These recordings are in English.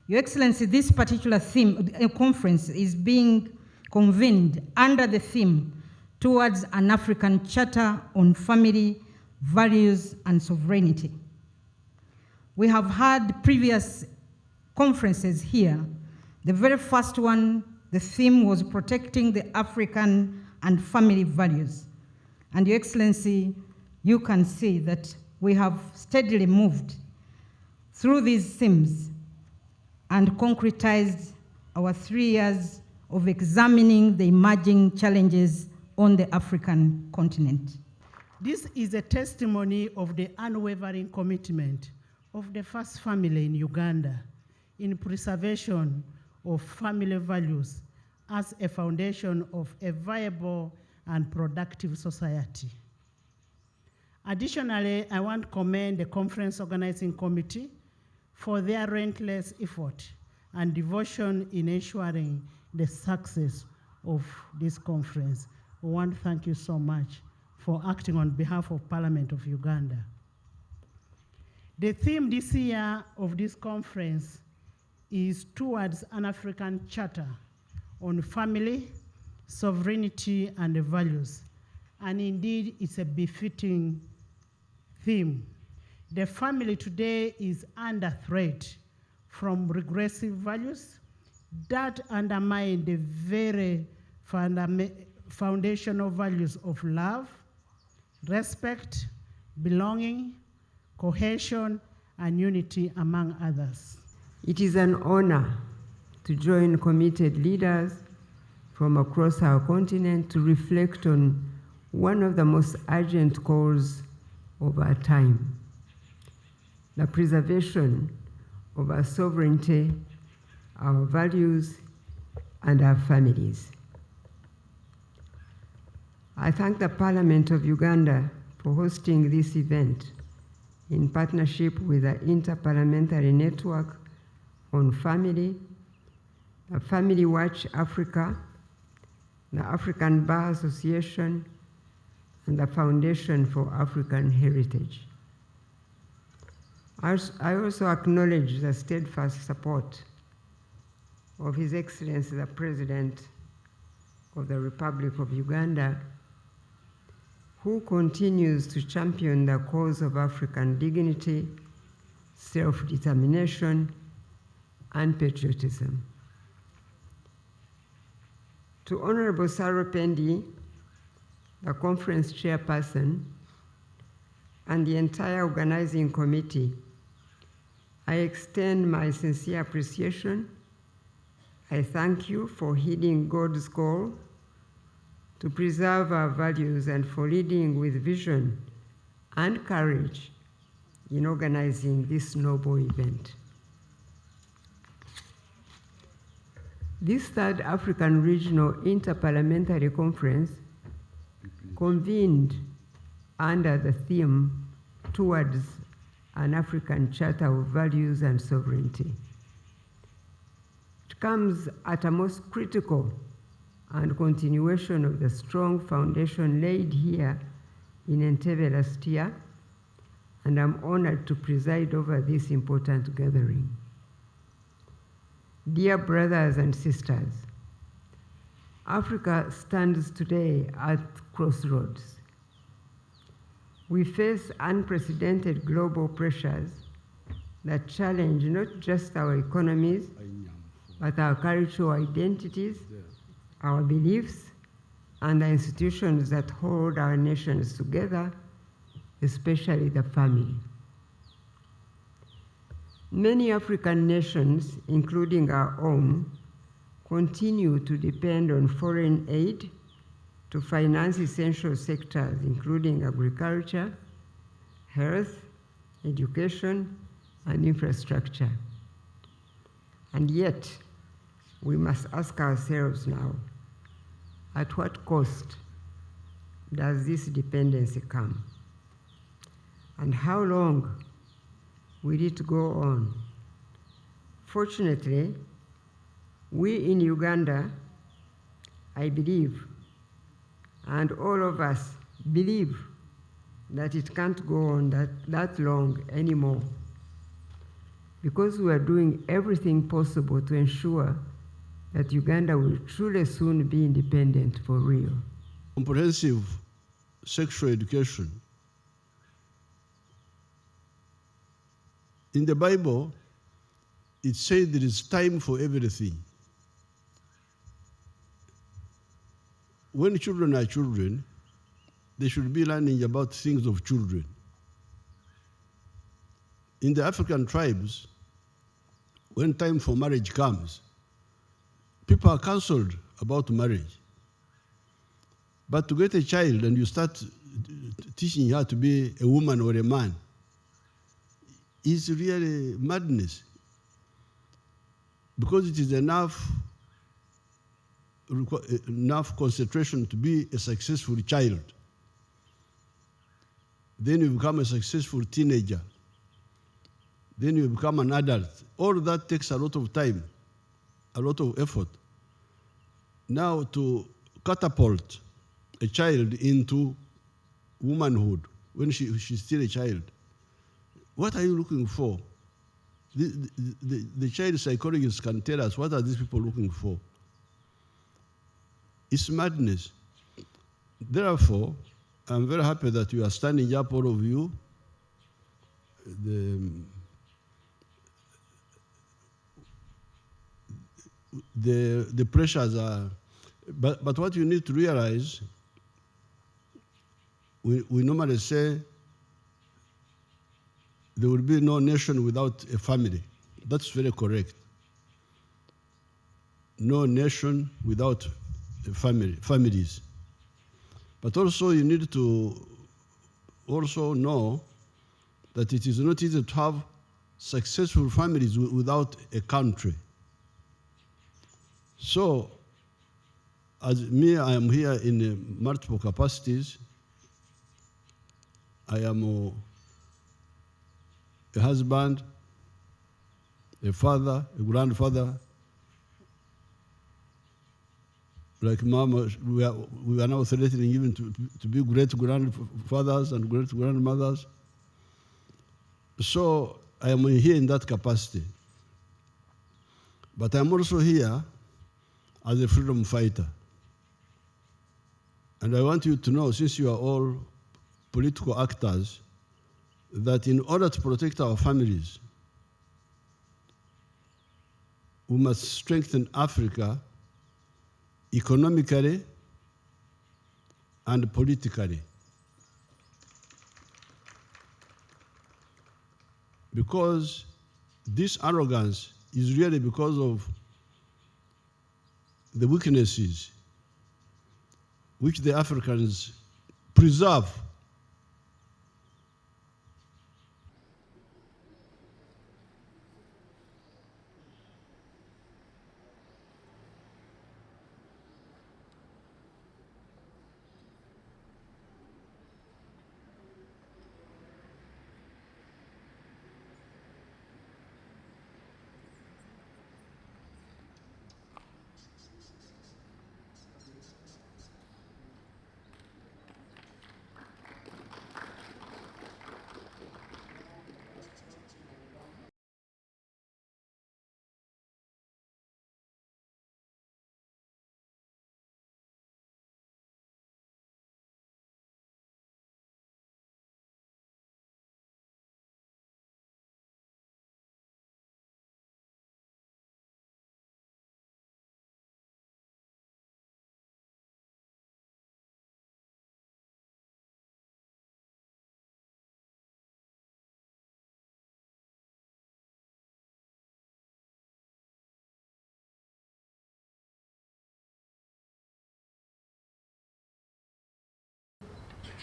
Your Excellency, this particular theme, conference is being convened under the theme towards an African Charter on Family, Values and Sovereignty. We have had previous conferences here. The very first one, the theme was protecting the African and family values. And Your Excellency, you can see that we have steadily moved through these themes and concretized our 3 years of examining the emerging challenges on the African continent. This is a testimony of the unwavering commitment of the first family in Uganda in preservation of family values as a foundation of a viable and productive society. Additionally, I want to commend the Conference Organizing Committee for their relentless effort and devotion in ensuring the success of this conference. I want to thank you so much for acting on behalf of Parliament of Uganda. The theme this year of this conference is towards an African Charter on Family, Sovereignty and Values. And indeed, it's a befitting theme. The family today is under threat from regressive values that undermine the very foundational values of love, respect, belonging, cohesion, and unity, among others. It is an honor to join committed leaders from across our continent to reflect on one of the most urgent calls of our time: the preservation of our sovereignty, our values, and our families. I thank the Parliament of Uganda for hosting this event in partnership with the Inter-parliamentary Network on Family, the Family Watch Africa, the African Bar Association, and the Foundation for African Heritage. I also acknowledge the steadfast support of His Excellency, the President of the Republic of Uganda, who continues to champion the cause of African dignity, self-determination, and patriotism. To Honorable Sarah Pendi, the conference chairperson, and the entire organizing committee, I extend my sincere appreciation. I thank you for heeding God's call to preserve our values and for leading with vision and courage in organizing this noble event. This third African Regional Inter-parliamentary Conference, convened under the theme towards an African Charter of Values and Sovereignty. It comes at a most critical and continuation of the strong foundation laid here in Entebbe last year, and I'm honored to preside over this important gathering. Dear brothers and sisters, Africa stands today at crossroads. We face unprecedented global pressures that challenge not just our economies, but our cultural identities, our beliefs, and the institutions that hold our nations together, especially the family. Many African nations, including our own, continue to depend on foreign aid to finance essential sectors, including agriculture, health, education, and infrastructure. And yet, we must ask ourselves now, at what cost does this dependency come? And how long will it go on? Fortunately, we in Uganda, I believe, and all of us believe that it can't go on that long anymore. because we are doing everything possible to ensure that Uganda will truly soon be independent for real. Comprehensive sexual education. In the Bible, it says there is time for everything. When children are children, they should be learning about things of children. In the African tribes, when time for marriage comes, people are counseled about marriage. But to get a child and you start teaching her to be a woman or a man is really madness, because it is enough concentration to be a successful child. Then you become a successful teenager. Then you become an adult. All that takes a lot of time, a lot of effort. Now to catapult a child into womanhood when she's still a child, what are you looking for? The child psychologists can tell us what are these people looking for. It's madness. Therefore, I'm very happy that you are standing up, all of you. The pressures are, but what you need to realize, we normally say there will be no nation without a family. That's very correct. No nation without a families. But also you need to also know that it is not easy to have successful families without a country. So, as me, I am here in multiple capacities. I am a husband, a father, a grandfather. Like Mama, we are now threatening even to be great-grandfathers and great-grandmothers. So I am here in that capacity. But I'm also here as a freedom fighter. And I want you to know, since you are all political actors, that in order to protect our families, we must strengthen Africa economically and politically. Because this arrogance is really because of the weaknesses which the Africans preserve.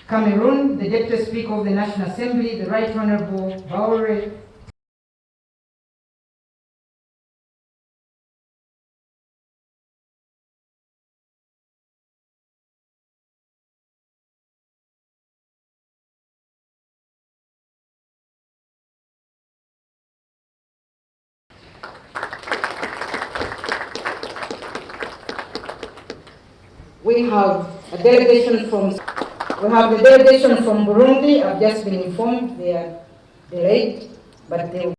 Cameroon, the Deputy Speaker of the National Assembly, the Right Honorable Baure. We have the delegation from Burundi. I've just been informed they are delayed, but they will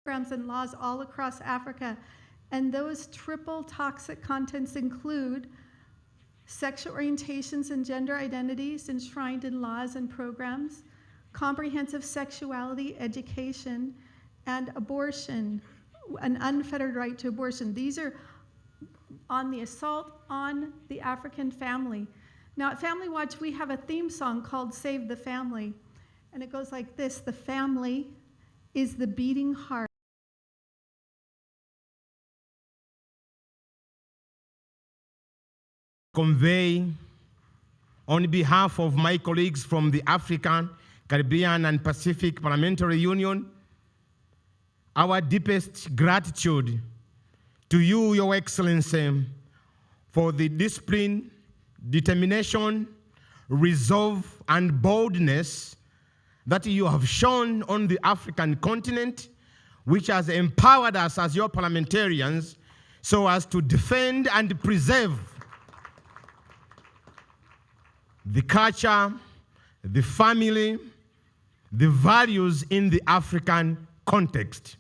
programs and laws all across Africa. And those triple toxic contents include sexual orientations and gender identities enshrined in laws and programs, comprehensive sexuality education, and abortion, an unfettered right to abortion. These are on the assault on the African family. Now at Family Watch, we have a theme song called Save the Family. And it goes like this: the family is the beating heart. Convey on behalf of my colleagues from the African, Caribbean, and Pacific Parliamentary Union our deepest gratitude to you, Your Excellency, for the discipline, determination, resolve, and boldness that you have shown on the African continent, which has empowered us as your parliamentarians so as to defend and preserve the culture, the family, the values in the African context.